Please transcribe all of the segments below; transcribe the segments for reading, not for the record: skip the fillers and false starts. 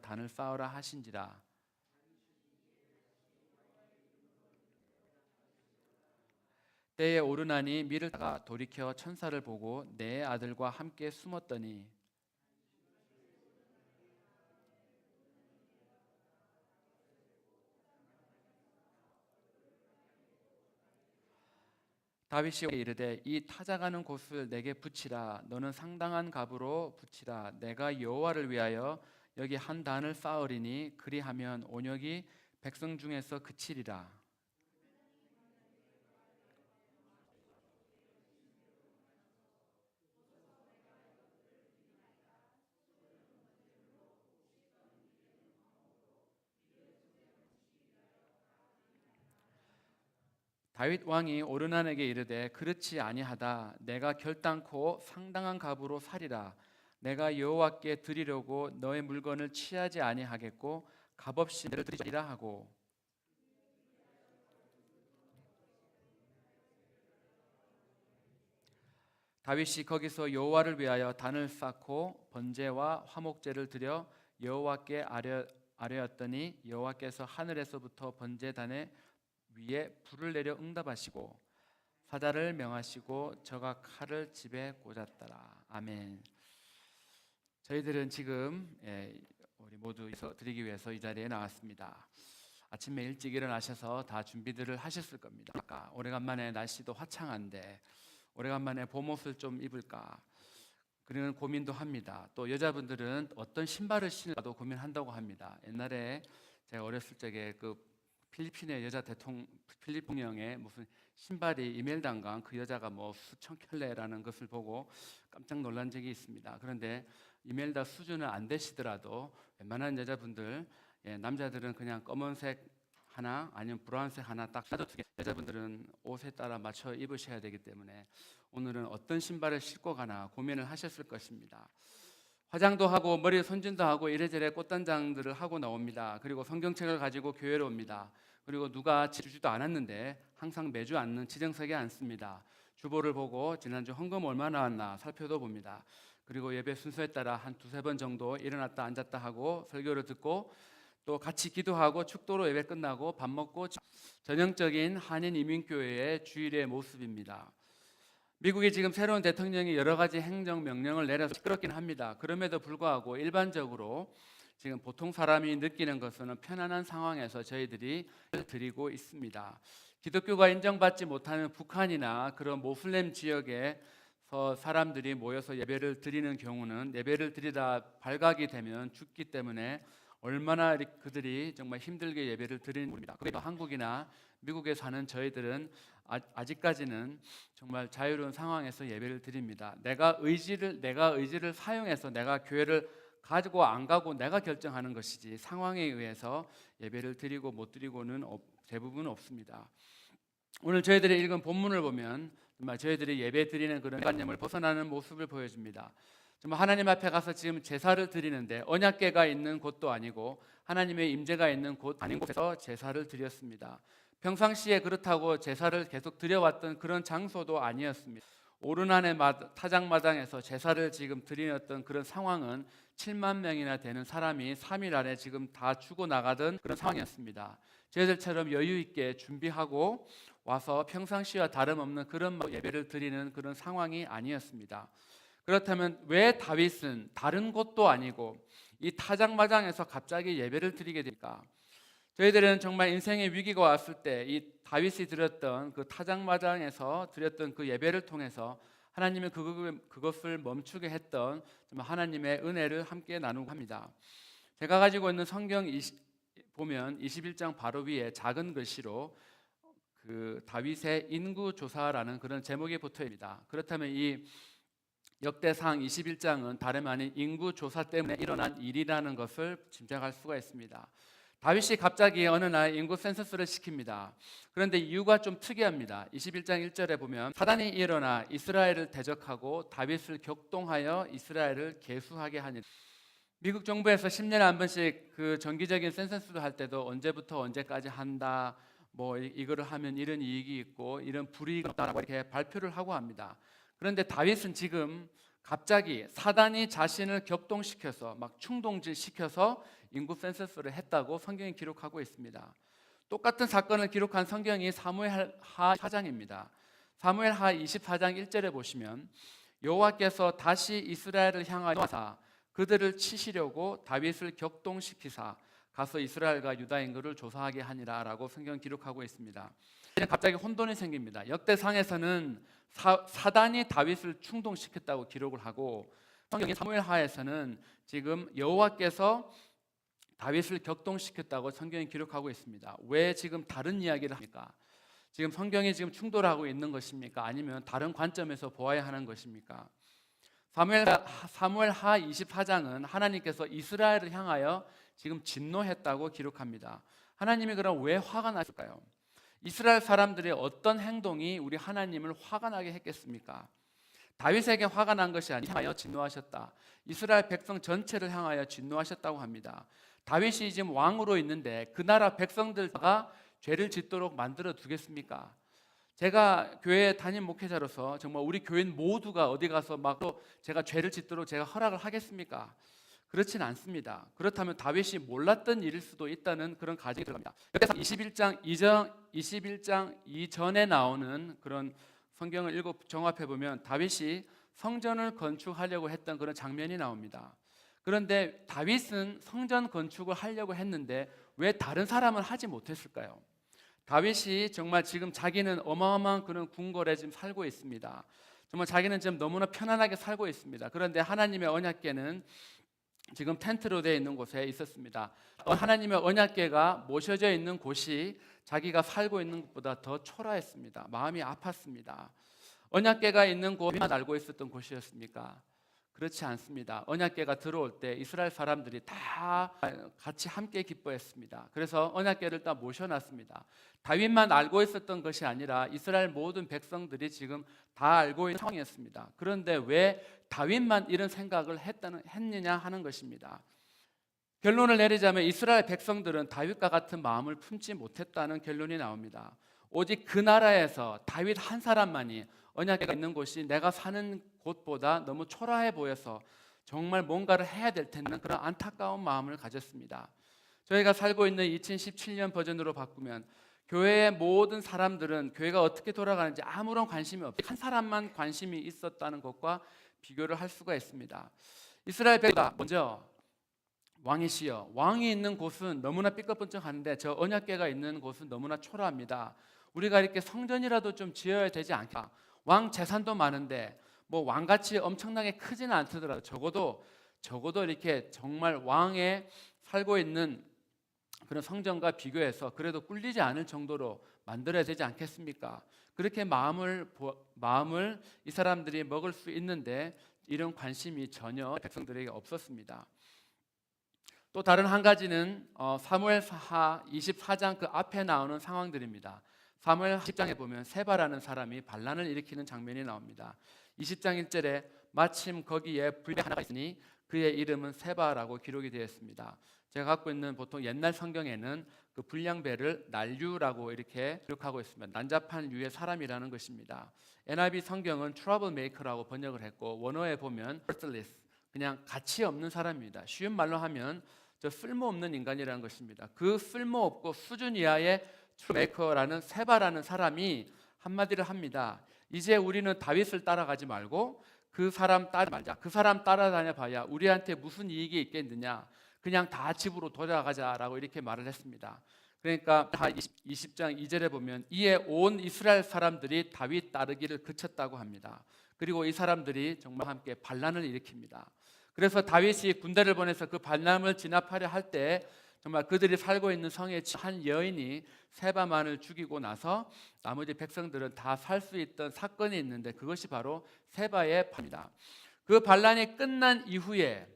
단을 쌓으라 하신지라. 때에 오르나니 밀을 따가 돌이켜 천사를 보고 내 아들과 함께 숨었더니 다윗이 이르되 이 타작하는 곳을 내게 붙이라. 너는 상당한 값으로 붙이라. 내가 여호와를 위하여 여기 한 단을 쌓으리니 그리하면 온역이 백성 중에서 그치리라. 다윗 왕이 오르난에게 이르되 그렇지 아니하다. 내가 결단코 상당한 값으로 사리라. 내가 여호와께 드리려고 너의 물건을 취하지 아니하겠고 값없이 너를 드리리라 하고. 다윗이 거기서 여호와를 위하여 단을 쌓고 번제와 화목제를 드려 여호와께 아뢰었더니 여호와께서 하늘에서부터 번제단에 위에 불을 내려 응답하시고 사자를 명하시고 저가 칼을 집에 꽂았더라. 아멘. 저희들은 지금 우리 모두 드리기 위해서 이 자리에 나왔습니다. 아침에 일찍 일어나셔서 다 준비들을 하셨을 겁니다. 아까 오래간만에 날씨도 화창한데 오래간만에 봄옷을 좀 입을까 그런 고민도 합니다. 또 여자분들은 어떤 신발을 신을까도 고민한다고 합니다. 옛날에 제가 어렸을 적에 그 필리핀의 여자 필리핀령의 무슨 신발이 이멜단강 그 여자가 뭐 수천 켤레라는 것을 보고 깜짝 놀란 적이 있습니다. 그런데 이멜다 수준은 안 되시더라도 웬만한 여자분들, 남자들은 그냥 검은색 하나 아니면 브라운색 하나 딱 사도 되게, 여자분들은 옷에 따라 맞춰 입으셔야 되기 때문에 오늘은 어떤 신발을 신고 가나 고민을 하셨을 것입니다. 화장도 하고 머리에 손질도 하고 이래저래 꽃단장들을 하고 나옵니다. 그리고 성경책을 가지고 교회로 옵니다. 그리고 누가 주지도 않았는데 항상 매주 앉는 지정석에 앉습니다. 주보를 보고 지난주 헌금 얼마 나왔나 살펴도 봅니다. 그리고 예배 순서에 따라 한 두세 번 정도 일어났다 앉았다 하고 설교를 듣고 또 같이 기도하고 축도로 예배 끝나고 밥 먹고 전형적인 한인 이민교회의 주일의 모습입니다. 미국이 지금 새로운 대통령이 여러 가지 행정명령을 내려서 시끄럽긴 합니다. 그럼에도 불구하고 일반적으로 지금 보통 사람이 느끼는 것은 편안한 상황에서 저희들이 드리고 있습니다. 기독교가 인정받지 못하는 북한이나 그런 모슬렘 지역에서 사람들이 모여서 예배를 드리는 경우는 예배를 드리다 발각이 되면 죽기 때문에 얼마나 그들이 정말 힘들게 예배를 드리는 겁니다. 그래서 한국이나 미국에 사는 저희들은 아직까지는 정말 자유로운 상황에서 예배를 드립니다. 내가 의지를 사용해서 내가 교회를 가지고 안 가고 내가 결정하는 것이지 상황에 의해서 예배를 드리고 못 드리고는 대부분 없습니다. 오늘 저희들이 읽은 본문을 보면 정말 저희들이 예배 드리는 그런 관념을 벗어나는 모습을 보여줍니다. 정말 하나님 앞에 가서 지금 제사를 드리는데 언약궤가 있는 곳도 아니고 하나님의 임재가 있는 곳 아닌 곳에서 제사를 드렸습니다. 평상시에 그렇다고 제사를 계속 드려왔던 그런 장소도 아니었습니다. 오르난의 타작마당에서 제사를 지금 드리었던 그런 상황은 7만 명이나 되는 사람이 3일 안에 지금 다 죽어나가던 그런 상황이었습니다. 저희들처럼 여유 있게 준비하고 와서 평상시와 다름없는 그런 예배를 드리는 그런 상황이 아니었습니다. 그렇다면 왜 다윗은 다른 곳도 아니고 이 타작마당에서 갑자기 예배를 드리게 될까? 저희들은 정말 인생의 위기가 왔을 때 이 다윗이 드렸던 그 타작마당에서 드렸던 그 예배를 통해서 하나님이 그것을 멈추게 했던 정말 하나님의 은혜를 함께 나누고 합니다. 제가 가지고 있는 성경 보면 21장 바로 위에 작은 글씨로 그 다윗의 인구조사라는 그런 제목이 붙어있습니다. 그렇다면 이 역대상 21장은 다름 아닌 인구조사 때문에 일어난 일이라는 것을 짐작할 수가 있습니다. 다윗이 갑자기 어느 날 인구 센서스를 시킵니다. 그런데 이유가 좀 특이합니다. 21장 1절에 보면 사단이 일어나 이스라엘을 대적하고 다윗을 격동하여 이스라엘을 계수하게 하니, 미국 정부에서 10년에 한 번씩 그 정기적인 센서스를 할 때도 언제부터 언제까지 한다, 뭐 이거를 하면 이런 이익이 있고 이런 불이익이 없다라고 이렇게 발표를 하고 합니다. 그런데 다윗은 지금 갑자기 사단이 자신을 격동시켜서 막 충동질시켜서 인구 센서스를 했다고 성경이 기록하고 있습니다. 똑같은 사건을 기록한 성경이 사무엘하 4장입니다. 사무엘하 24장 1절에 보시면 여호와께서 다시 이스라엘을 향하여 와사 그들을 치시려고 다윗을 격동시키사 가서 이스라엘과 유다 인구를 조사하게 하니라 라고 성경 기록하고 있습니다. 갑자기 혼돈이 생깁니다. 역대상에서는 사단이 다윗을 충동시켰다고 기록을 하고 성경 사무엘하에서는 지금 여호와께서 다윗을 격동시켰다고 성경이 기록하고 있습니다. 왜 지금 다른 이야기를 합니까? 지금 성경이 지금 충돌하고 있는 것입니까? 아니면 다른 관점에서 보아야 하는 것입니까? 사무엘하 24장은 하나님께서 이스라엘을 향하여 지금 진노했다고 기록합니다. 하나님이 그럼 왜 화가 났을까요? 이스라엘 사람들의 어떤 행동이 우리 하나님을 화가 나게 했겠습니까? 다윗에게 화가 난 것이 아니라 진노하셨다. 이스라엘 백성 전체를 향하여 진노하셨다고 합니다. 다윗이 지금 왕으로 있는데 그 나라 백성들과 죄를 짓도록 만들어 두겠습니까? 제가 교회 담임 목회자로서 정말 우리 교인 모두가 어디 가서 막 또 제가 죄를 짓도록 제가 허락을 하겠습니까? 그렇진 않습니다. 그렇다면 다윗이 몰랐던 일일 수도 있다는 그런 가정이 들어갑니다. 그래서 21장 이전에 나오는 그런 성경을 종합해 보면 다윗이 성전을 건축하려고 했던 그런 장면이 나옵니다. 그런데 다윗은 성전 건축을 하려고 했는데 왜 다른 사람은 하지 못했을까요? 다윗이 정말 지금 자기는 어마어마한 그런 궁궐에 지금 살고 있습니다. 정말 자기는 지금 너무나 편안하게 살고 있습니다. 그런데 하나님의 언약궤는 지금 텐트로 되어 있는 곳에 있었습니다. 하나님의 언약궤가 모셔져 있는 곳이 자기가 살고 있는 것보다 더 초라했습니다. 마음이 아팠습니다. 언약궤가 있는 곳만 알고 있었던 곳이었습니까? 그렇지 않습니다. 언약궤가 들어올 때 이스라엘 사람들이 다 같이 함께 기뻐했습니다. 그래서 언약궤를 다 모셔놨습니다. 다윗만 알고 있었던 것이 아니라 이스라엘 모든 백성들이 지금 다 알고 있는 상황이었습니다. 그런데 왜 다윗만 이런 생각을 했느냐 하는 것입니다. 결론을 내리자면 이스라엘 백성들은 다윗과 같은 마음을 품지 못했다는 결론이 나옵니다. 오직 그 나라에서 다윗 한 사람만이 언약궤가 있는 곳이 내가 사는 곳보다 너무 초라해 보여서 정말 뭔가를 해야 될 텐데 그런 안타까운 마음을 가졌습니다. 저희가 살고 있는 2017년 버전으로 바꾸면 교회의 모든 사람들은 교회가 어떻게 돌아가는지 아무런 관심이 없고 한 사람만 관심이 있었다는 것과 비교를 할 수가 있습니다. 이스라엘 백성이 먼저 왕이시여, 왕이 있는 곳은 너무나 삐까뻔쩍한데 저 언약궤가 있는 곳은 너무나 초라합니다. 우리가 이렇게 성전이라도 좀 지어야 되지 않겠까? 왕 재산도 많은데 뭐 왕같이 엄청나게 크지는 않더라도 적어도 이렇게 정말 왕에 살고 있는 그런 성전과 비교해서 그래도 꿀리지 않을 정도로 만들어야 되지 않겠습니까? 그렇게 마음을 이 사람들이 먹을 수 있는데 이런 관심이 전혀 백성들에게 없었습니다. 또 다른 한 가지는 사무엘하 24장 그 앞에 나오는 상황들입니다. 사무엘 10장에 보면 세바라는 사람이 반란을 일으키는 장면이 나옵니다. 20장 1절에 마침 거기에 불배 하나가 있으니 그의 이름은 세바라고 기록이 되어 있습니다. 제가 갖고 있는 보통 옛날 성경에는 그 불량배를 난류라고 이렇게 기록하고 있습니다. 난잡한 류의 사람이라는 것입니다. NIV 성경은 trouble maker라고 번역을 했고 원어에 보면 worthless, 그냥 가치 없는 사람입니다. 쉬운 말로 하면 저 쓸모없는 인간이라는 것입니다. 그 쓸모없고 수준 이하의 메이커라는 세바라는 사람이 한마디를 합니다. 이제 우리는 다윗을 따라가지 말고 그 사람 따라 말자. 그 사람 따라다녀 봐야 우리한테 무슨 이익이 있겠느냐. 그냥 다 집으로 돌아가자라고 이렇게 말을 했습니다. 그러니까 20장 2절에 보면 이에 온 이스라엘 사람들이 다윗 따르기를 그쳤다고 합니다. 그리고 이 사람들이 정말 함께 반란을 일으킵니다. 그래서 다윗이 군대를 보내서 그 반란을 진압하려 할 때 정말 그들이 살고 있는 성의 한 여인이 세바만을 죽이고 나서 나머지 백성들은 다 살 수 있던 사건이 있는데 그것이 바로 세바의 반란입니다. 그 반란이 끝난 이후에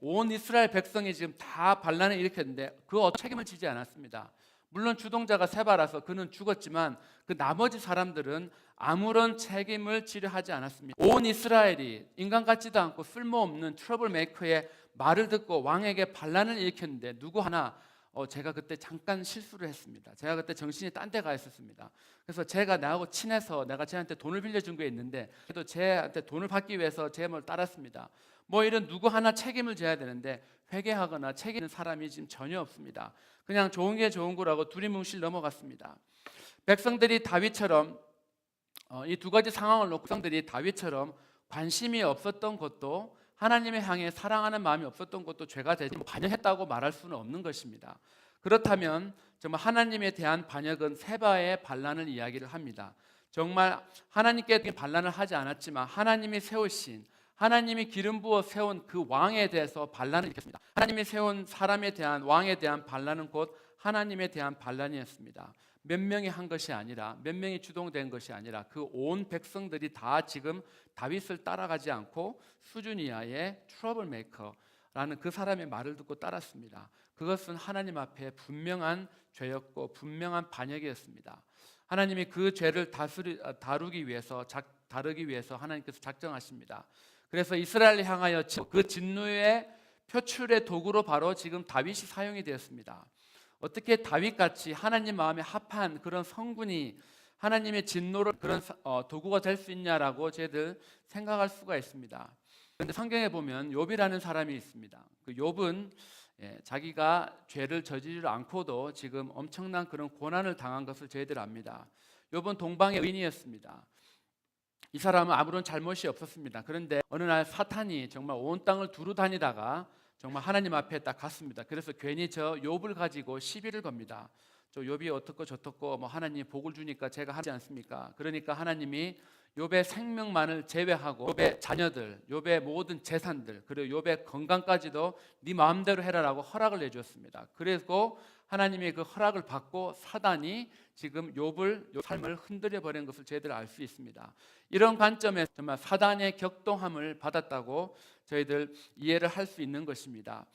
온 이스라엘 백성이 지금 다 반란을 일으켰는데 그 책임을 지지 않았습니다. 물론 주동자가 세바라서 그는 죽었지만 그 나머지 사람들은 아무런 책임을 지려 하지 않았습니다. 온 이스라엘이 인간 같지도 않고 쓸모없는 트러블 메이커의 말을 듣고 왕에게 반란을 일으켰는데 누구 하나 제가 그때 잠깐 실수를 했습니다. 제가 그때 정신이 딴 데 가 있었습니다. 그래서 제가 나하고 친해서 내가 쟤한테 돈을 빌려준 게 있는데 그래도 쟤한테 돈을 받기 위해서 제 말을 따랐습니다. 뭐 이런 누구 하나 책임을 져야 되는데 회개하거나 책임 있는 사람이 지금 전혀 없습니다. 그냥 좋은 게 좋은 거라고 두리뭉실 넘어갔습니다. 백성들이 다윗처럼 이 두 가지 상황을 놓고 백성들이 다윗처럼 관심이 없었던 것도 하나님의 향해 사랑하는 마음이 없었던 것도 죄가 되지 반역했다고 말할 수는 없는 것입니다. 그렇다면 정말 하나님에 대한 반역은 세바의 반란을 이야기를 합니다. 정말 하나님께 반란을 하지 않았지만 하나님이 세우신 하나님이 기름 부어 세운 그 왕에 대해서 반란을 일으켰습니다. 하나님이 세운 사람에 대한 왕에 대한 반란은 곧 하나님에 대한 반란이었습니다. 몇 명이 한 것이 아니라 몇 명이 주동된 것이 아니라 그 온 백성들이 다 지금 다윗을 따라가지 않고 수준 이하의 트러블 메이커라는 그 사람의 말을 듣고 따랐습니다. 그것은 하나님 앞에 분명한 죄였고 분명한 반역이었습니다. 하나님이 그 죄를 다루기 위해서 하나님께서 작정하십니다. 그래서 이스라엘을 향하여 그 진노의 표출의 도구로 바로 지금 다윗이 사용이 되었습니다. 어떻게 다윗같이 하나님 마음에 합한 그런 성군이 하나님의 진노를 그런 도구가 될 수 있냐라고 저희들 생각할 수가 있습니다. 그런데 성경에 보면 욥이라는 사람이 있습니다. 그 욥은 자기가 죄를 저지르지 않고도 지금 엄청난 그런 고난을 당한 것을 저희들 압니다. 욥은 동방의 의인이었습니다. 이 사람은 아무런 잘못이 없었습니다. 그런데 어느 날 사탄이 정말 온 땅을 두루 다니다가 정말 하나님 앞에 딱 갔습니다. 그래서 괜히 저 욥을 가지고 시비를 겁니다. 저 욥이 어떻고 저떻고 뭐 하나님 복을 주니까 제가 하지 않습니까? 그러니까 하나님이 욥의 생명만을 제외하고 욥의 자녀들, 욥의 모든 재산들, 그리고 욥의 건강까지도 네 마음대로 해라라고 허락을 내주었습니다. 그리고 하나님이 그 허락을 받고 사단이 지금 욥 삶을 흔들어 버린 것을 저희들 알 수 있습니다. 이런 관점에서 정말 사단의 격동함을 받았다고 저희들 이해를 할 수 있는 것입니다.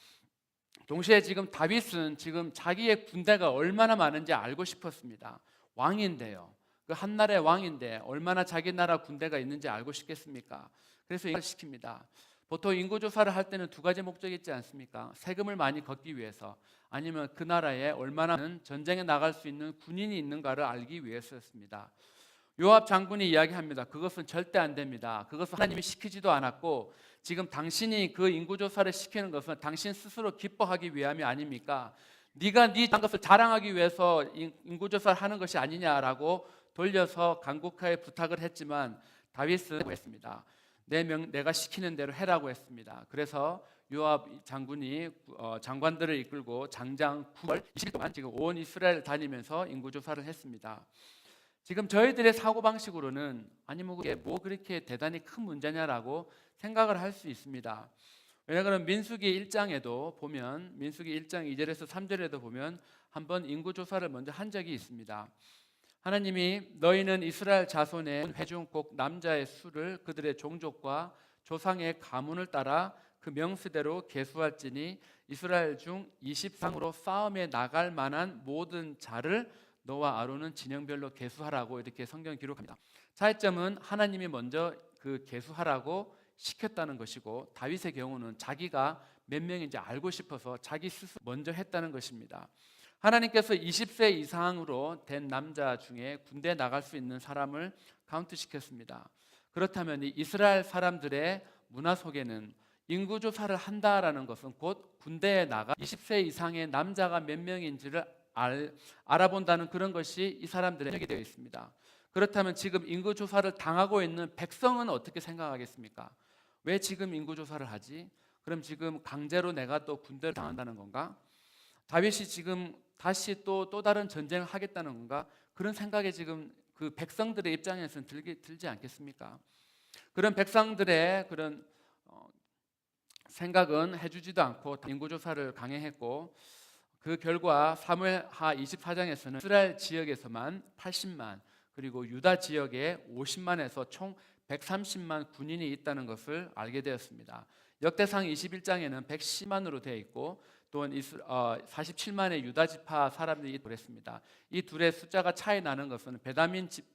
동시에 지금 다윗은 지금 자기의 군대가 얼마나 많은지 알고 싶었습니다. 왕인데요. 그 한나라의 왕인데 얼마나 자기 나라 군대가 있는지 알고 싶겠습니까? 그래서 이걸 시킵니다. 보통 인구조사를 할 때는 두 가지 목적이 있지 않습니까? 세금을 많이 걷기 위해서 아니면 그 나라에 얼마나 전쟁에 나갈 수 있는 군인이 있는가를 알기 위해서였습니다. 요압 장군이 이야기합니다. 그것은 절대 안 됩니다. 그것은 하나님이 시키지도 않았고 지금 당신이 그 인구조사를 시키는 것은 당신 스스로 기뻐하기 위함이 아닙니까? 네가 네 것을 자랑하기 위해서 인구조사를 하는 것이 아니냐라고 돌려서 간곡하게 부탁을 했지만 다윗은 했습니다. 내가 시키는 대로 해라고 했습니다. 그래서 요압 장군이 장관들을 이끌고 장장 9월 20일 동안 지금 온 이스라엘 다니면서 인구조사를 했습니다. 지금 저희들의 사고방식으로는 아니 뭐 그게 뭐 그렇게 대단히 큰 문제냐라고 생각을 할 수 있습니다. 왜냐하면 민수기 1장에도 보면 민수기 1장 2절에서 3절에도 보면 한번 인구조사를 먼저 한 적이 있습니다. 하나님이 너희는 이스라엘 자손의 회중 꼭 남자의 수를 그들의 종족과 조상의 가문을 따라 그 명수대로 계수할지니 이스라엘 중 20상으로 싸움에 나갈 만한 모든 자를 너와 아론은 진영별로 계수하라고 이렇게 성경 기록합니다. 차이점은 하나님이 먼저 그 계수하라고 시켰다는 것이고 다윗의 경우는 자기가 몇 명인지 알고 싶어서 자기 스스로 먼저 했다는 것입니다. 하나님께서 20세 이상으로 된 남자 중에 군대에 나갈 수 있는 사람을 카운트시켰습니다. 그렇다면 이 이스라엘 사람들의 문화 속에는 인구조사를 한다라는 것은 곧 군대에 나가 20세 이상의 남자가 몇 명인지를 알아본다는 그런 것이 이 사람들의 생각이 되어 있습니다. 그렇다면 지금 인구조사를 당하고 있는 백성은 어떻게 생각하겠습니까? 왜 지금 인구조사를 하지? 그럼 지금 강제로 내가 또 군대를 당한다는 건가? 다윗이 지금 다시 또 다른 전쟁을 하겠다는 건가? 그런 생각이 지금 그 백성들의 입장에서는 들지 않겠습니까? 그런 백성들의 그런 생각은 해주지도 않고 인구조사를 강행했고 그 결과 사무엘하 24장에서는 이스라엘 지역에서만 80만 그리고 유다 지역에 50만에서 총 130만 군인이 있다는 것을 알게 되었습니다. 역대상 21장에는 110만으로 되어 있고 또한 47만의 유다 지파 사람들이 있습니다. 이 둘의 숫자가 차이 나는 것은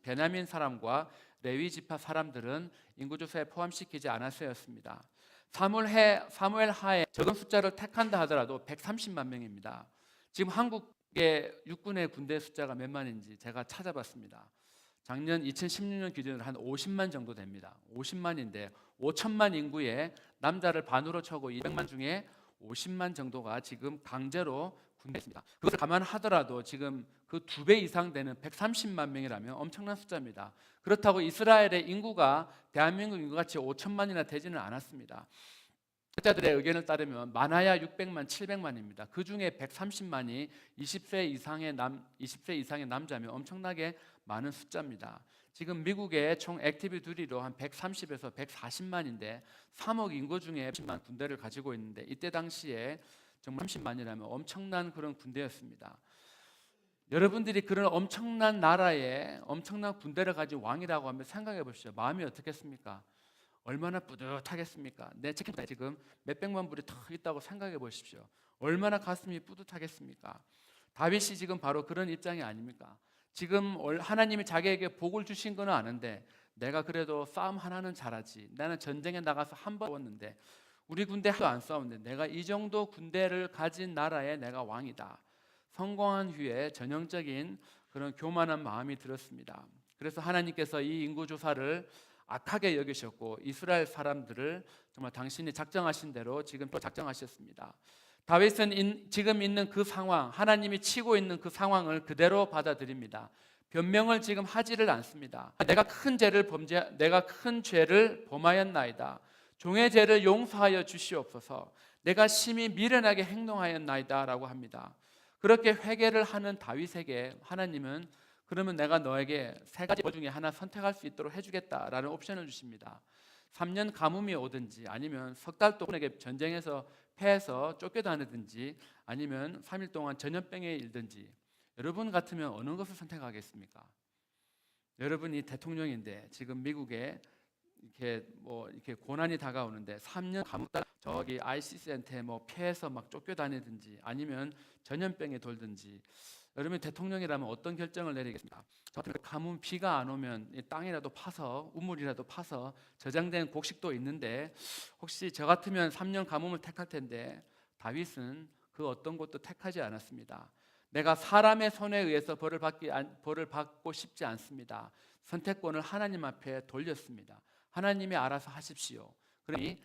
베냐민 사람과 레위 지파 사람들은 인구조사에 포함시키지 않았어였습니다. 사무엘하에 적은 숫자를 택한다 하더라도 130만 명입니다. 지금 한국의 육군의 군대 숫자가 몇 만인지 제가 찾아봤습니다. 작년 2016년 기준으로 한 50만 정도 됩니다. 50만인데 5천만 인구의 남자를 반으로 쳐고 200만 중에 50만 정도가 지금 강제로 군대에 있습니다. 그것을 감안하더라도 지금 그 2배 이상 되는 130만 명이라면 엄청난 숫자입니다. 그렇다고 이스라엘의 인구가 대한민국 인구같이 5천만이나 되지는 않았습니다. 학자들의 의견을 따르면 많아야 600만, 700만입니다. 그 중에 130만이 20세 이상의 남자면 엄청나게 많은 숫자입니다. 지금 미국의 총 액티브 듀티로 한 130에서 140만인데 3억 인구 중에 10만 군대를 가지고 있는데 이때 당시에 정말 30만이라면 엄청난 그런 군대였습니다. 여러분들이 그런 엄청난 나라에 엄청난 군대를 가진 왕이라고 하면 생각해 보시죠. 마음이 어떻겠습니까? 얼마나 뿌듯하겠습니까? 내 책임자에 지금 몇백만 불이 더 있다고 생각해 보십시오. 얼마나 가슴이 뿌듯하겠습니까? 다윗이 지금 바로 그런 입장이 아닙니까? 지금 하나님이 자기에게 복을 주신 건 아는데 내가 그래도 싸움 하나는 잘하지. 나는 전쟁에 나가서 한 번 싸웠는데 우리 군대 하나도 안 싸웠는데 내가 이 정도 군대를 가진 나라에 내가 왕이다. 성공한 후에 전형적인 그런 교만한 마음이 들었습니다. 그래서 하나님께서 이 인구조사를 악하게 여기셨고 이스라엘 사람들을 정말 당신이 작정하신 대로 지금 또 작정하셨습니다. 다윗은 지금 있는 그 상황, 하나님이 치고 있는 그 상황을 그대로 받아들입니다. 변명을 지금 하지를 않습니다. 내가 큰 죄를 범하였나이다. 종의 죄를 용서하여 주시옵소서. 내가 심히 미련하게 행동하였나이다라고 합니다. 그렇게 회개를 하는 다윗에게 하나님은 그러면 내가 너에게 세 가지 중에 하나 선택할 수 있도록 해주겠다라는 옵션을 주십니다. 3년 가뭄이 오든지 아니면 석 달 동안에게 전쟁에서 패해서 쫓겨다니든지 아니면 3일 동안 전염병에 일든지 여러분 같으면 어느 것을 선택하겠습니까? 여러분이 대통령인데 지금 미국에 이렇게 고난이 다가오는데 3년 가뭄 따라 저기 ICC한테 피해서 막 쫓겨다니든지 아니면 전염병에 돌든지 여러분 대통령이라면 어떤 결정을 내리겠습니까? 가뭄 비가 안 오면 땅이라도 파서 우물이라도 파서 저장된 곡식도 있는데 혹시 저 같으면 3년 가뭄을 택할 텐데 다윗은 그 어떤 것도 택하지 않았습니다. 내가 사람의 손에 의해서 벌을 받고 싶지 않습니다. 선택권을 하나님 앞에 돌렸습니다. 하나님이 알아서 하십시오. 그러니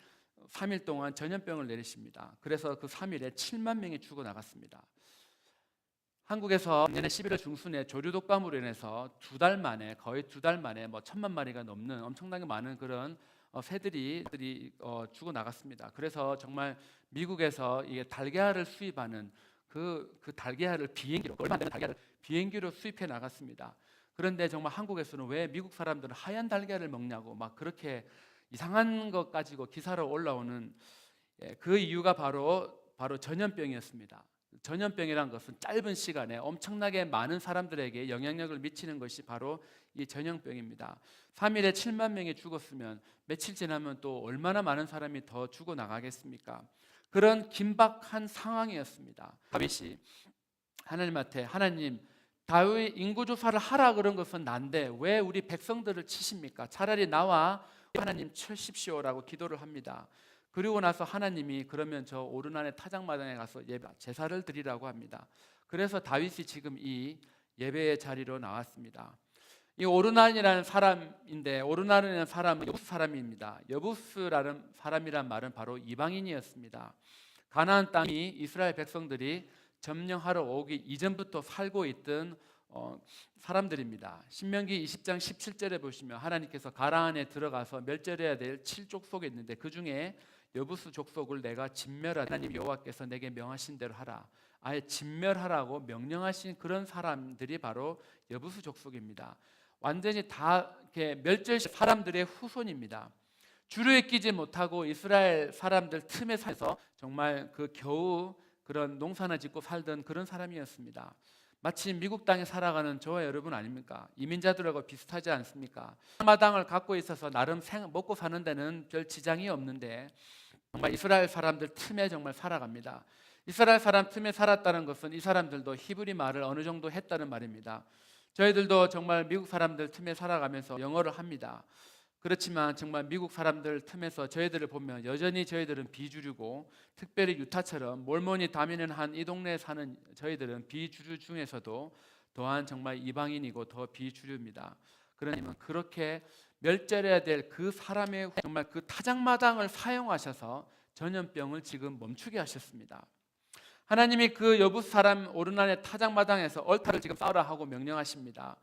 3일 동안 전염병을 내리십니다. 그래서 그 3일에 7만 명이 죽어나갔습니다. 한국에서 내년 11월 중순에 조류독감으로 인해서 거의 두 달 만에 1,000만 마리가 넘는 엄청나게 많은 그런 새들이 죽어나갔습니다. 그래서 정말 미국에서 이게 달걀을 수입하는 그 달걀을 얼마 안 되는 달걀을 비행기로 수입해 나갔습니다. 그런데 정말 한국에서는 왜 미국 사람들은 하얀 달걀을 먹냐고 막 그렇게 이상한 것 가지고 기사로 올라오는 그 이유가 바로 전염병이었습니다. 전염병이란 것은 짧은 시간에 엄청나게 많은 사람들에게 영향력을 미치는 것이 바로 이 전염병입니다. 3일에 7만 명이 죽었으면 며칠 지나면 또 얼마나 많은 사람이 더 죽어나가겠습니까? 그런 긴박한 상황이었습니다. 다윗이 하나님한테 하나님 다윗 인구조사를 하라 그런 것은 난데 왜 우리 백성들을 치십니까? 차라리 나와 하나님 치십시오라고 기도를 합니다. 그리고 나서 하나님이 그러면 저 오르난의 타작마당에 가서 제사를 드리라고 합니다. 그래서 다윗이 지금 이 예배의 자리로 나왔습니다. 이 오르난이라는 사람인데 오르난이라는 사람은 여부스 사람입니다. 여부스라는 사람이란 말은 바로 이방인이었습니다. 가나안 땅이 이스라엘 백성들이 점령하러 오기 이전부터 살고 있던 사람들입니다. 신명기 20장 17절에 보시면 하나님께서 가나안에 들어가서 멸절해야 될 7족속이 있는데 그 중에 여부스 족속을 내가 진멸하라. 하나님 여호와께서 내게 명하신 대로 하라. 아예 진멸하라고 명령하신 그런 사람들이 바로 여부스 족속입니다. 완전히 다 이렇게 멸절시 사람들의 후손입니다. 주류에 끼지 못하고 이스라엘 사람들 틈에 살아서 정말 그 겨우 그런 농사나 짓고 살던 그런 사람이었습니다. 마치 미국 땅에 살아가는 저와 여러분 아닙니까? 이민자들하고 비슷하지 않습니까? 마당을 갖고 있어서 나름 먹고 사는 데는 별 지장이 없는데 정말 이스라엘 사람들 틈에 정말 살아갑니다. 이스라엘 사람 틈에 살았다는 것은 이 사람들도 히브리 말을 어느 정도 했다는 말입니다. 저희들도 정말 미국 사람들 틈에 살아가면서 영어를 합니다. 그렇지만 정말 미국 사람들 틈에서 저희들을 보면 여전히 저희들은 비주류고, 특별히 유타처럼 몰몬이 다민한 이 동네에 사는 저희들은 비주류 중에서도 또한 정말 이방인이고 더 비주류입니다. 그러면 그렇게 멸절해야 될 그 사람의 정말 그 타작마당을 사용하셔서 전염병을 지금 멈추게 하셨습니다. 하나님이 그 여부 사람 오르난의 타작마당에서 얼타를 지금 쌓으라 하고 명령하십니다.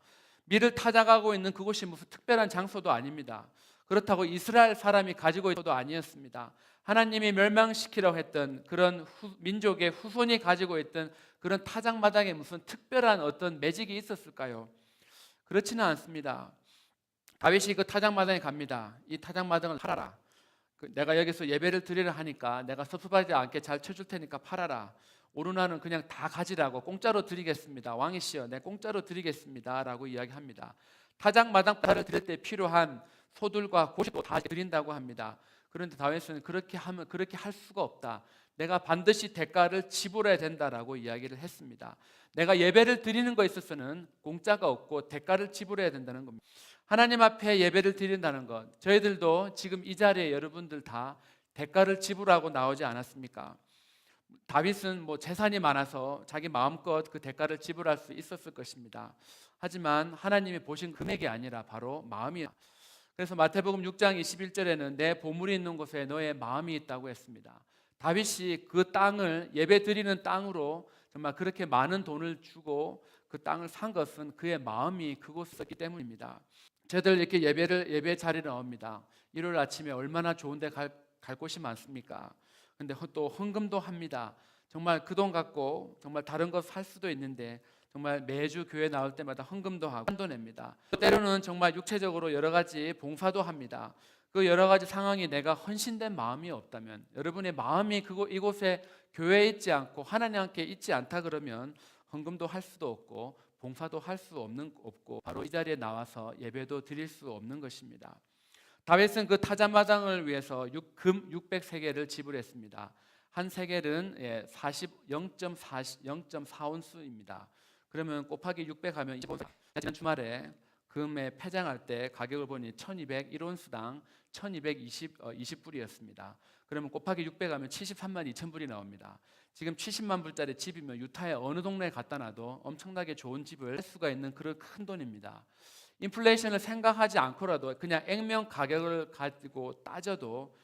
밀을 타작하고 있는 그곳이 무슨 특별한 장소도 아닙니다. 그렇다고 이스라엘 사람이 가지고 있어도 아니었습니다. 하나님이 멸망시키려고 했던 그런 민족의 후손이 가지고 있던 그런 타작마당에 무슨 특별한 어떤 매직이 있었을까요? 그렇지는 않습니다. 다윗이 그 타작마당에 갑니다. 이 타작마당을 팔아라. 내가 여기서 예배를 드리려 하니까 내가 섭섭하지 않게 잘 쳐줄 테니까 팔아라. 오르나는 그냥 다 가지라고, 공짜로 드리겠습니다. 왕이시여, 내 공짜로 드리겠습니다 라고 이야기합니다. 타작마당 팔을 드릴 때 필요한 소들과 고시도 다 드린다고 합니다. 그런데 다윗은 그렇게 할 수가 없다. 내가 반드시 대가를 지불해야 된다라고 이야기를 했습니다. 내가 예배를 드리는 것에 있어서는 공짜가 없고 대가를 지불해야 된다는 겁니다. 하나님 앞에 예배를 드린다는 것, 저희들도 지금 이 자리에 여러분들 다 대가를 지불하고 나오지 않았습니까? 다윗은 재산이 많아서 자기 마음껏 그 대가를 지불할 수 있었을 것입니다. 하지만 하나님이 보신 금액이 아니라 바로 마음이. 그래서 마태복음 6장 21절에는 내 보물이 있는 곳에 너의 마음이 있다고 했습니다. 다윗이 그 땅을 예배 드리는 땅으로 정말 그렇게 많은 돈을 주고 그 땅을 산 것은 그의 마음이 그곳에 있었기 때문입니다. 저희들 이렇게 예배 자리에 나옵니다. 일요일 아침에 얼마나 좋은데 갈 곳이 많습니까? 근데 또 헌금도 합니다. 정말 그 돈 갖고 정말 다른 것 살 수도 있는데 정말 매주 교회 나올 때마다 헌금도 하고 한도 냅니다. 때로는 정말 육체적으로 여러 가지 봉사도 합니다. 그 여러 가지 상황이 내가 헌신된 마음이 없다면, 여러분의 마음이 이곳에 교회에 있지 않고 하나님 함께 있지 않다 그러면 헌금도 할 수도 없고 봉사도 할 수 없고 바로 이 자리에 나와서 예배도 드릴 수 없는 것입니다. 다윗은 그 타작마당을 위해서 금 600세겔을 지불했습니다. 한 세겔은 0.4온스입니다. 그러면 곱하기 600하면 25. 지난 주말에 금에 폐장할 때 가격을 보니 1201온스당 1220불이었습니다. 그러면 곱하기 600하면 73만 2천 불이 나옵니다. 지금 70만 불짜리 집이면 유타의 어느 동네에 갖다 놔도 엄청나게 좋은 집을 살 수가 있는 그런 큰 돈입니다. 인플레이션을 생각하지 않고라도 그냥 액면 가격을 가지고 따져도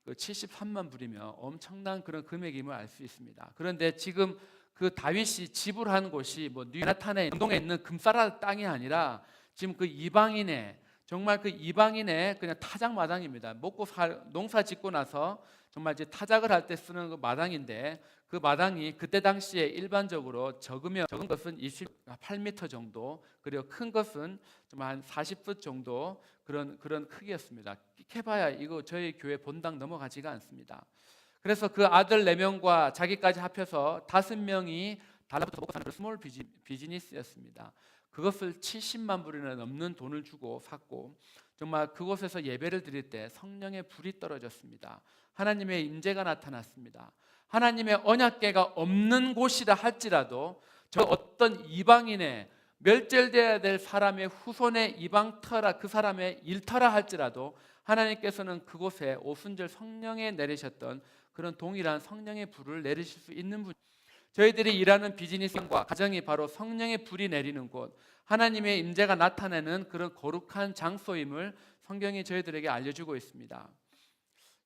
그 73만 불이면 엄청난 그런 금액임을 알 수 있습니다. 그런데 지금 그 다윗이 지불한 곳이 뉴나탄의 동동에 있는 금싸라 땅이 아니라 지금 그 이방인의, 정말 그 이방인의 그냥 타작마당입니다. 농사 짓고 나서 정말 이제 타작을 할 때 쓰는 그 마당인데, 그 마당이 그때 당시에 일반적으로 적은 것은 28m 정도, 그리고 큰 것은 좀 한 40풋 정도 그런 크기였습니다. 해봐야 이거 저희 교회 본당 넘어가지가 않습니다. 그래서 그 아들 4명과 자기까지 합해서 5명이 달라붙어 먹고 사는 스몰 비즈니스였습니다. 그것을 70만 불이나 넘는 돈을 주고 샀고, 정말 그곳에서 예배를 드릴 때 성령의 불이 떨어졌습니다. 하나님의 임재가 나타났습니다. 하나님의 언약궤가 없는 곳이라 할지라도 저 어떤 이방인의 멸절되어야 될 사람의 후손의 이방터라, 그 사람의 일터라 할지라도 하나님께서는 그곳에 오순절 성령에 내리셨던 그런 동일한 성령의 불을 내리실 수 있는 분. 저희들이 일하는 비즈니스과 가정이 바로 성령의 불이 내리는 곳, 하나님의 임재가 나타내는 그런 거룩한 장소임을 성경이 저희들에게 알려주고 있습니다.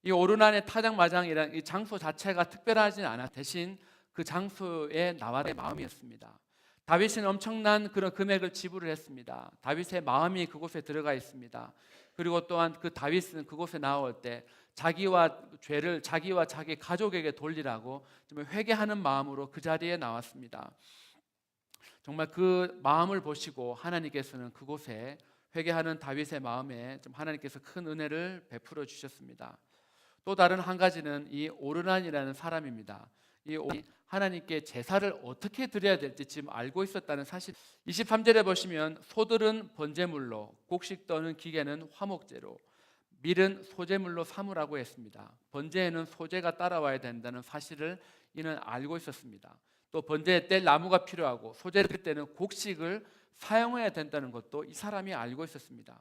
이 오르난의 타작마당이라는 이 장소 자체가 특별하진 않아, 대신 그 장소에 나와의 마음이었습니다. 다윗은 엄청난 그런 금액을 지불을 했습니다. 다윗의 마음이 그곳에 들어가 있습니다. 그리고 또한 그 다윗은 그곳에 나올 때 자기와 죄를 자기와 자기 가족에게 돌리라고 정말 회개하는 마음으로 그 자리에 나왔습니다. 정말 그 마음을 보시고 하나님께서는 그곳에 회개하는 다윗의 마음에 좀 하나님께서 큰 은혜를 베풀어 주셨습니다. 또 다른 한 가지는 이 오르난이라는 사람입니다. 이 하나님께 제사를 어떻게 드려야 될지 지금 알고 있었다는 사실. 23절에 보시면 소들은 번제물로, 곡식 떠는 기계는 화목제로, 밀은 소제물로 삼으라고 했습니다. 번제에는 소제가 따라와야 된다는 사실을 이는 알고 있었습니다. 또 번제에 뗄 나무가 필요하고 소제를 뜰 때는 곡식을 사용해야 된다는 것도 이 사람이 알고 있었습니다.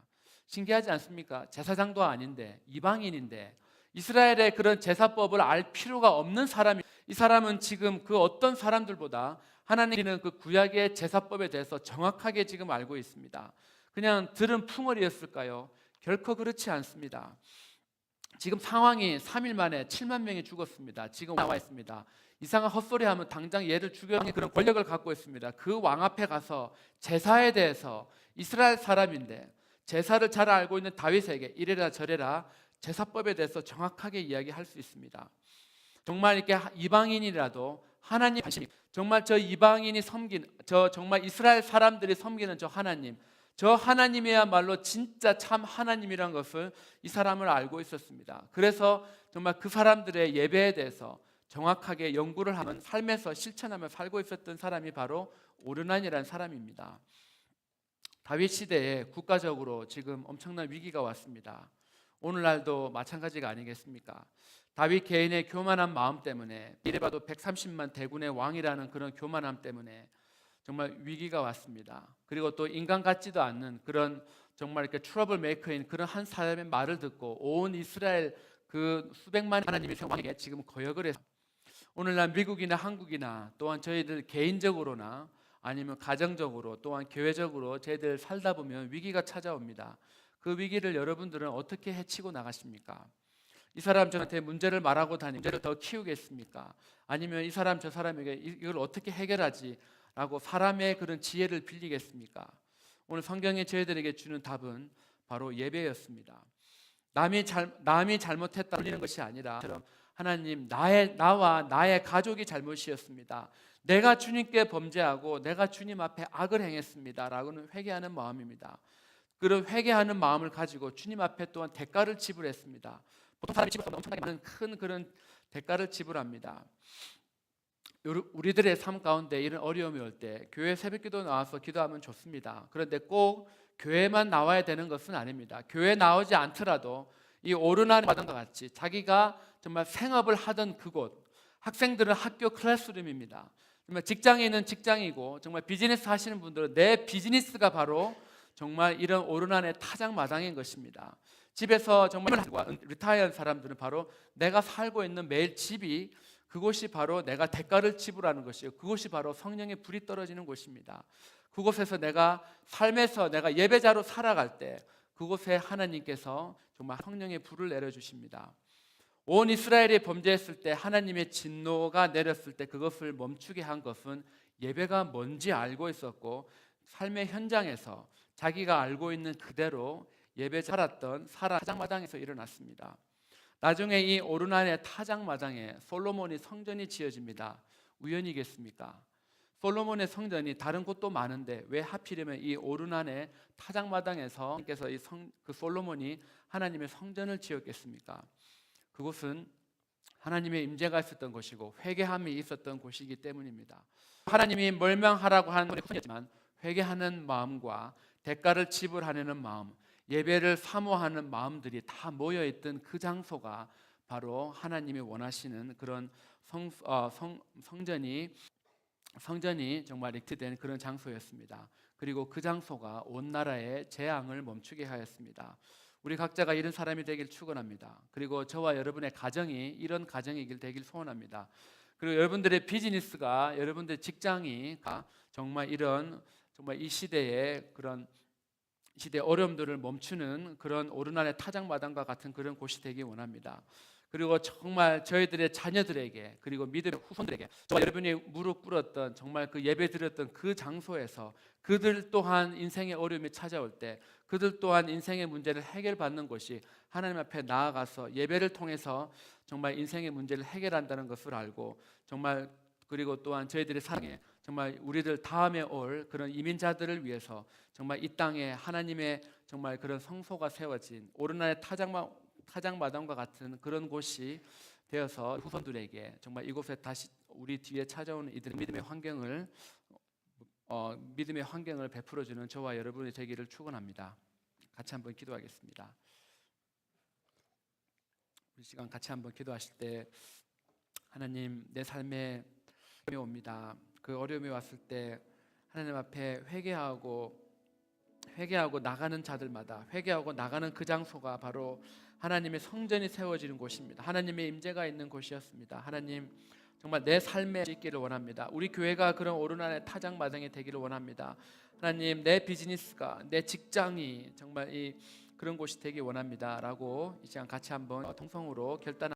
신기하지 않습니까? 제사장도 아닌데, 이방인인데, 이스라엘의 그런 제사법을 알 필요가 없는 사람이, 이 사람은 지금 그 어떤 사람들보다 하나님은 그 구약의 제사법에 대해서 정확하게 지금 알고 있습니다. 그냥 들은 풍월이었을까요? 결코 그렇지 않습니다. 지금 상황이 3일 만에 7만 명이 죽었습니다. 지금 나와 있습니다. 이상한 헛소리하면 당장 얘를 죽여야 그런 권력을 갖고 있습니다. 그 왕 앞에 가서 제사에 대해서, 이스라엘 사람인데 제사를 잘 알고 있는 다윗에게 이래라 저래라 제사법에 대해서 정확하게 이야기할 수 있습니다. 정말 이렇게 이방인이라도 하나님 관심이, 정말 저 이방인이 섬긴, 저 정말 이스라엘 사람들이 섬기는 저 하나님이야말로 진짜 참 하나님이란 것을 이 사람을 알고 있었습니다. 그래서 정말 그 사람들의 예배에 대해서 정확하게 연구를 하면 삶에서 실천하며 살고 있었던 사람이 바로 오르난이라는 사람입니다. 다윗 시대에 국가적으로 지금 엄청난 위기가 왔습니다. 오늘날도 마찬가지가 아니겠습니까? 다윗 개인의 교만한 마음 때문에, 이래봐도 130만 대군의 왕이라는 그런 교만함 때문에 정말 위기가 왔습니다. 그리고 또 인간 같지도 않는 그런 정말 이렇게 트러블 메이커인 그런 한 사람의 말을 듣고 온 이스라엘 그 수백만 하나님의 왕에게 지금 거역을 해서, 오늘날 미국이나 한국이나 또한 저희들 개인적으로나 아니면 가정적으로 또한 교회적으로 저희들 살다 보면 위기가 찾아옵니다. 그 위기를 여러분들은 어떻게 헤치고 나가십니까? 이 사람 저한테 문제를 말하고 다니면 문제를 더 키우겠습니까? 아니면 이 사람 저 사람에게 이걸 어떻게 해결하지? 라고 사람의 그런 지혜를 빌리겠습니까? 오늘 성경이 저희들에게 주는 답은 바로 예배였습니다. 남이 잘못했다 돌리는 것이 아니라, 하나님, 나와 나의 가족이 잘못이었습니다. 내가 주님께 범죄하고 내가 주님 앞에 악을 행했습니다 라고는 회개하는 마음입니다. 그런 회개하는 마음을 가지고 주님 앞에 또한 대가를 지불했습니다. 보통 사람이 지불하면 엄청나게 많은 큰 그런 대가를 지불합니다. 우리들의 삶 가운데 이런 어려움이 올 때 교회 새벽기도 나와서 기도하면 좋습니다. 그런데 꼭 교회만 나와야 되는 것은 아닙니다. 교회 나오지 않더라도 이 오르난 마당과 같이 자기가 정말 생업을 하던 그곳, 학생들은 학교 클래스룸입니다. 정말 직장인은 직장이고, 정말 비즈니스 하시는 분들은 내 비즈니스가 바로 정말 이런 오르난의 타작마당인 것입니다. 집에서 정말 리타이어한 사람들은 바로 내가 살고 있는 매일 집이, 그곳이 바로 내가 대가를 지불하는 것이요, 그곳이 바로 성령의 불이 떨어지는 곳입니다. 그곳에서 내가 삶에서 내가 예배자로 살아갈 때 그곳에 하나님께서 정말 성령의 불을 내려주십니다. 온 이스라엘이 범죄했을 때 하나님의 진노가 내렸을 때 그것을 멈추게 한 것은 예배가 뭔지 알고 있었고, 삶의 현장에서 자기가 알고 있는 그대로 예배 살았던 타작마당에서 일어났습니다. 나중에 이 오르난의 타작마당에 솔로몬이 성전이 지어집니다. 우연이겠습니까? 솔로몬의 성전이 다른 곳도 많은데 왜 하필이면 이 오르난의 타작마당에서 그 솔로몬이 하나님의 성전을 지었겠습니까? 그곳은 하나님의 임재가 있었던 곳이고 회개함이 있었던 곳이기 때문입니다. 하나님이 멸망하라고 하는 것이지만 회개하는 마음과 대가를 지불하려는 마음, 예배를 사모하는 마음들이 다 모여있던 그 장소가 바로 하나님이 원하시는 그런 성전이 정말 익히된 그런 장소였습니다. 그리고 그 장소가 온 나라의 재앙을 멈추게 하였습니다. 우리 각자가 이런 사람이 되길 축원합니다. 그리고 저와 여러분의 가정이 이런 가정이길 되길 소원합니다. 그리고 여러분들의 비즈니스가, 여러분들의 직장이 정말 이 시대의 그런 시대 어려움들을 멈추는 그런 오르난의 타작마당과 같은 그런 곳이 되기 원합니다. 그리고 정말 저희들의 자녀들에게, 그리고 믿음의 후손들에게, 저와 여러분이 무릎 꿇었던 정말 그 예배 드렸던 그 장소에서 그들 또한 인생의 어려움이 찾아올 때 그들 또한 인생의 문제를 해결받는 것이 하나님 앞에 나아가서 예배를 통해서 정말 인생의 문제를 해결한다는 것을 알고, 정말 그리고 또한 저희들의 사랑에 정말 우리들 다음에 올 그런 이민자들을 위해서 정말 이 땅에 하나님의 정말 그런 성소가 세워진 오르난의 타작마당과 같은 그런 곳이 되어서 후손들에게 정말 이곳에 다시 우리 뒤에 찾아오는 이들의 믿음의 환경을 베풀어주는 저와 여러분의 되기를 축원합니다. 같이 한번 기도하겠습니다. 이 시간 같이 한번 기도하실 때, 하나님, 내 삶에 어려움이 옵니다. 그 어려움이 왔을 때 하나님 앞에 회개하고 회개하고 나가는 자들마다, 회개하고 나가는 그 장소가 바로 하나님의 성전이 세워지는 곳입니다. 하나님의 임재가 있는 곳이었습니다. 하나님, 정말 내 삶에 있기를 원합니다. 우리 교회가 그런 오르난의 타작마당이 되기를 원합니다. 하나님, 내 비즈니스가, 내 직장이 정말 그런 곳이 되기 원합니다 라고 이 시간 같이 한번 통성으로 결단